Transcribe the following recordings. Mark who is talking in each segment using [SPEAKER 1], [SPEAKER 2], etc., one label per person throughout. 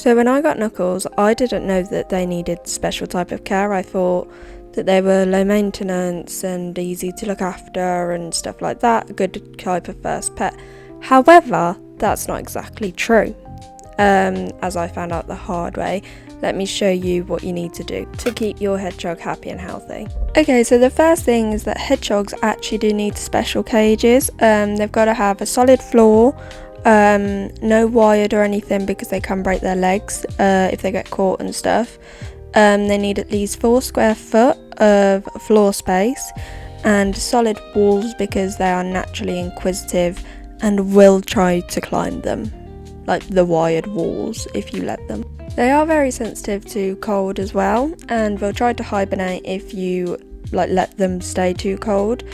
[SPEAKER 1] So when I got Knuckles, I didn't know that they needed special type of care. I thought that they were low maintenance and easy to look after and stuff like that, a good type of first pet. However, that's not exactly true, as I found out the hard way. Let me show you what you need to do to keep your hedgehog happy and healthy. Okay, so the first thing is that hedgehogs actually do need special cages. They've got to have a solid floor, no wired or anything because they can break their legs if they get caught and stuff. They need at least 4 square foot of floor space and solid walls because they are naturally inquisitive and will try to climb them, like the wired walls if you let them. They are very sensitive to cold as well, and will try to hibernate if you let them stay too cold.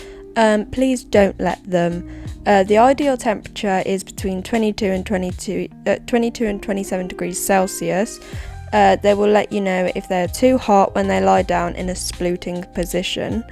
[SPEAKER 1] Please don't let them. The ideal temperature is between 22 and 27 degrees Celsius. They will let you know if they're too hot when they lie down in a splooting position.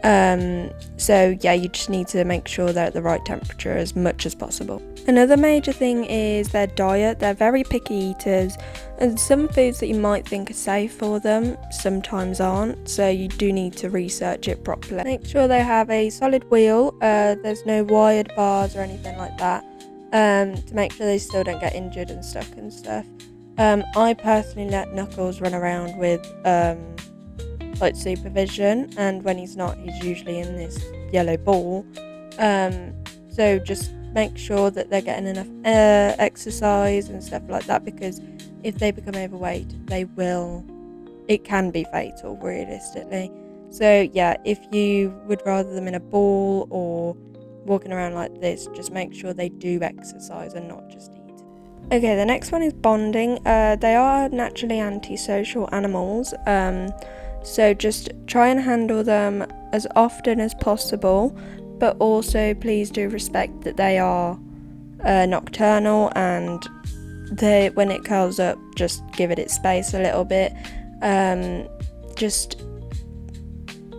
[SPEAKER 1] So yeah, you just need to make sure they're at the right temperature as much as possible. Another major thing is their diet. They're very picky eaters, and some foods that you might think are safe for them sometimes aren't, so you do need to research it properly. Make sure they have a solid wheel, there's no wired bars or anything like that, to make sure they still don't get injured and stuck and stuff. I personally let Knuckles run around with supervision, and when he's not, he's usually in this yellow ball. So just make sure that they're getting enough exercise and stuff like that, because if they become overweight, it can be fatal realistically. So yeah, if you would rather them in a ball or walking around like this, just make sure they do exercise and not just eat. Okay, the next one is bonding. They are naturally antisocial animals, so just try and handle them as often as possible, but also please do respect that they are nocturnal, and when it curls up, just give it its space a little bit. Just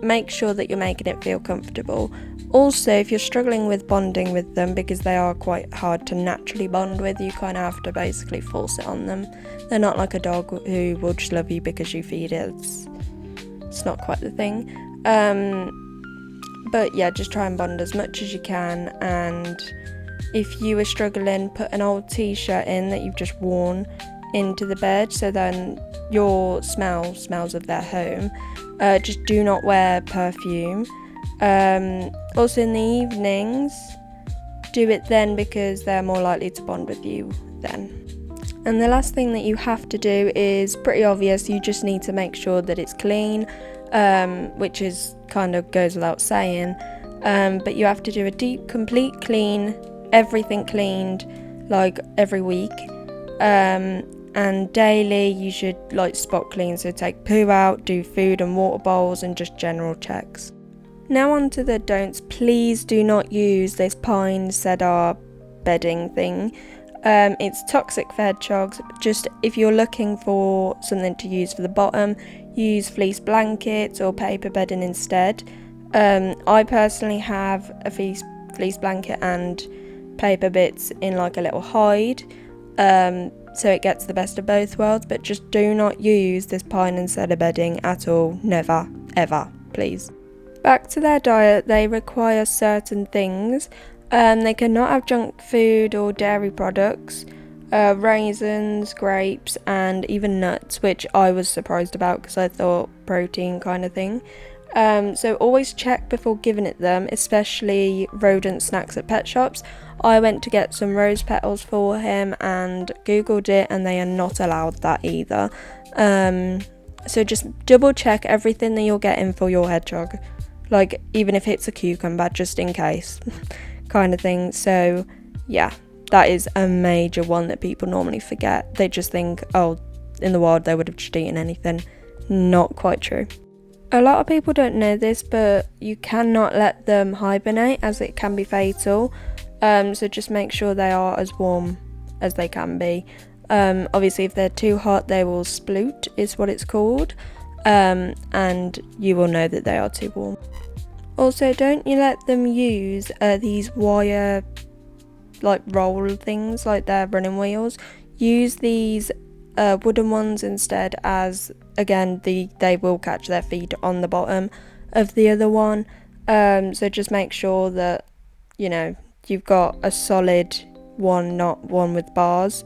[SPEAKER 1] make sure that you're making it feel comfortable. Also, if you're struggling with bonding with them, because they are quite hard to naturally bond with, you kind of have to basically force it on them. They're not like a dog who will just love you because you feed it. It's not quite the thing. But yeah, just try and bond as much as you can, and if you are struggling, put an old t-shirt in that you've just worn into the bed, so then your smells of their home. Just do not wear perfume. Also in the evenings, do it then, because they're more likely to bond with you then. And the last thing that you have to do is pretty obvious. You just need to make sure that it's clean, which is kind of goes without saying, but you have to do a deep, complete clean, everything cleaned, like every week, and daily you should spot clean, so take poo out, do food and water bowls, and just general checks. Now on to the don'ts. Please do not use this pine cedar bedding thing. It's toxic for hedgehogs. Just if you're looking for something to use for the bottom, use fleece blankets or paper bedding instead. I personally have a fleece blanket and paper bits in a little hide, so it gets the best of both worlds, but just do not use this pine and cedar bedding at all. Never, ever, please. Back to their diet. They require certain things. They cannot have junk food or dairy products, raisins, grapes, and even nuts, which I was surprised about because I thought protein kind of thing. So always check before giving it them, especially rodent snacks at pet shops. I went to get some rose petals for him and googled it, and they are not allowed that either. So just double check everything that you're getting for your hedgehog, even if it's a cucumber, just in case. Kind of thing. So yeah, that is a major one that people normally forget. They just think, oh, in the wild they would have just eaten anything. Not quite true. A lot of people don't know this, but you cannot let them hibernate, as it can be fatal. So just make sure they are as warm as they can be. Obviously if they're too hot, they will sploot, is what it's called, and you will know that they are too warm. Also, don't you let them use these wire roll things, like their running wheels. Use these wooden ones instead, as again they will catch their feet on the bottom of the other one. So just make sure that you've got a solid one, not one with bars.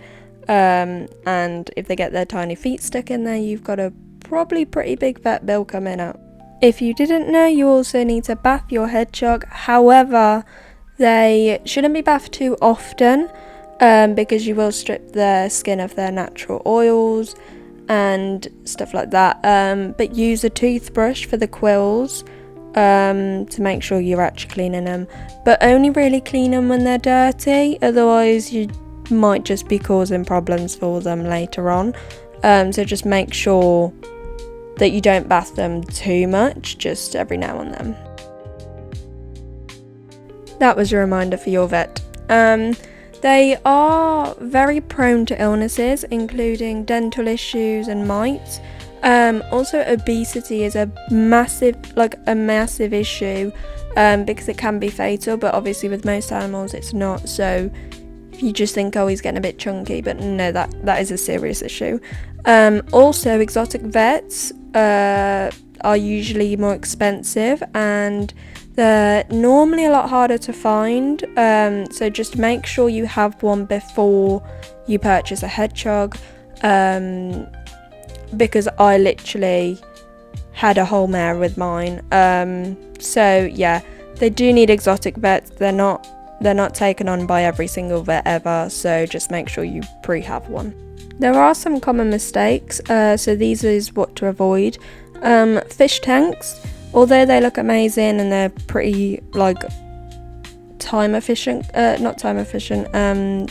[SPEAKER 1] And if they get their tiny feet stuck in there, you've got a probably pretty big vet bill coming up. If you didn't know, you also need to bath your hedgehog. However, they shouldn't be bathed too often, because you will strip their skin of their natural oils and stuff like that. But use a toothbrush for the quills, to make sure you're actually cleaning them, but only really clean them when they're dirty, otherwise you might just be causing problems for them later on. So just make sure that you don't bath them too much, just every now and then. That was a reminder for your vet. They are very prone to illnesses, including dental issues and mites. Also, obesity is a massive issue, because it can be fatal, but obviously with most animals it's not. So if you just think, oh, he's getting a bit chunky, but no, that is a serious issue. Also, exotic vets are usually more expensive, and they're normally a lot harder to find. So just make sure you have one before you purchase a hedgehog. Because I literally had a whole mare with mine. So yeah, they do need exotic vets. They're not taken on by every single vet ever, so just make sure you pre-have one. There are some common mistakes, so these is what to avoid. Fish tanks, although they look amazing and they're pretty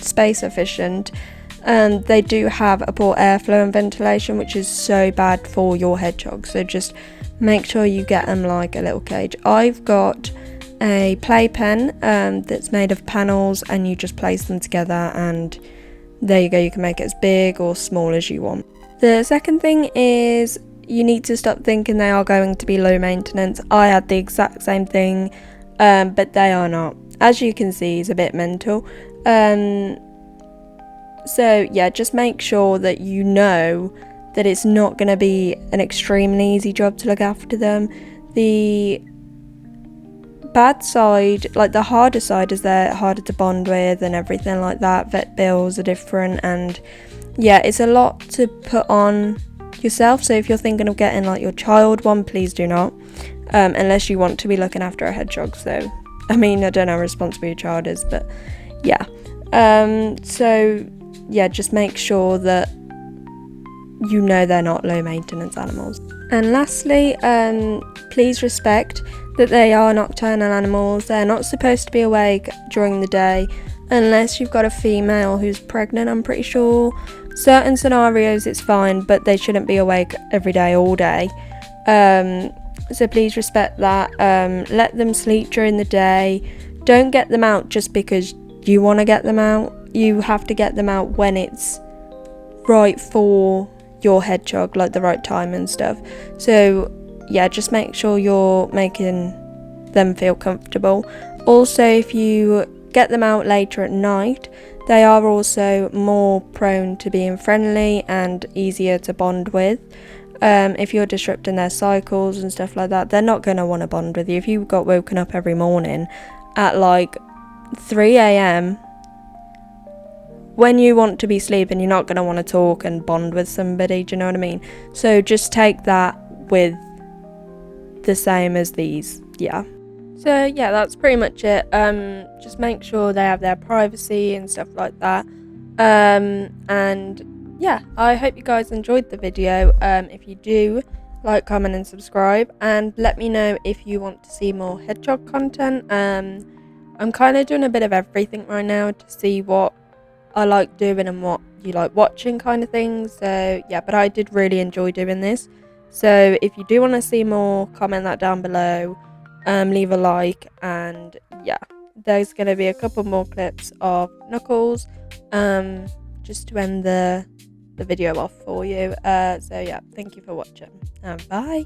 [SPEAKER 1] space efficient, they do have a poor airflow and ventilation, which is so bad for your hedgehog. So just make sure you get them like a little cage. I've got a playpen that's made of panels, and you just place them together, and there you go, you can make it as big or small as you want. The second thing is you need to stop thinking they are going to be low maintenance. I had the exact same thing, but they are not. As you can see, he's a bit mental. So yeah, just make sure that you know that it's not going to be an extremely easy job to look after them. The bad side, the harder side, is they're harder to bond with and everything like that. Vet bills are different, and yeah, it's a lot to put on yourself. So if you're thinking of getting your child one, please do not, unless you want to be looking after a hedgehog. So I mean, I don't know how responsible your child is, but yeah. So yeah, just make sure that they're not low maintenance animals. And lastly, please respect that they are nocturnal animals. They're not supposed to be awake during the day unless you've got a female who's pregnant, I'm pretty sure. Certain scenarios it's fine, but they shouldn't be awake every day, all day. So please respect that. Let them sleep during the day. Don't get them out just because you want to get them out. You have to get them out when it's right for your hedgehog, the right time and stuff. So yeah, just make sure you're making them feel comfortable. Also, if you get them out later at night, they are also more prone to being friendly and easier to bond with. If you're disrupting their cycles and stuff like that, they're not going to want to bond with you. If you got woken up every morning at 3 a.m, when you want to be sleeping, you're not going to want to talk and bond with somebody, do you know what I mean? So just take that with the same as these, yeah. So yeah, that's pretty much it. Just make sure they have their privacy and stuff like that. And yeah, I hope you guys enjoyed the video. If you do, like, comment and subscribe, and let me know if you want to see more hedgehog content. I'm kind of doing a bit of everything right now to see what I like doing and what you like watching, kind of thing. So yeah, but I did really enjoy doing this. So if you do want to see more, comment that down below, leave a like, and yeah, there's going to be a couple more clips of Knuckles, just to end the video off for you. So yeah, thank you for watching, and bye.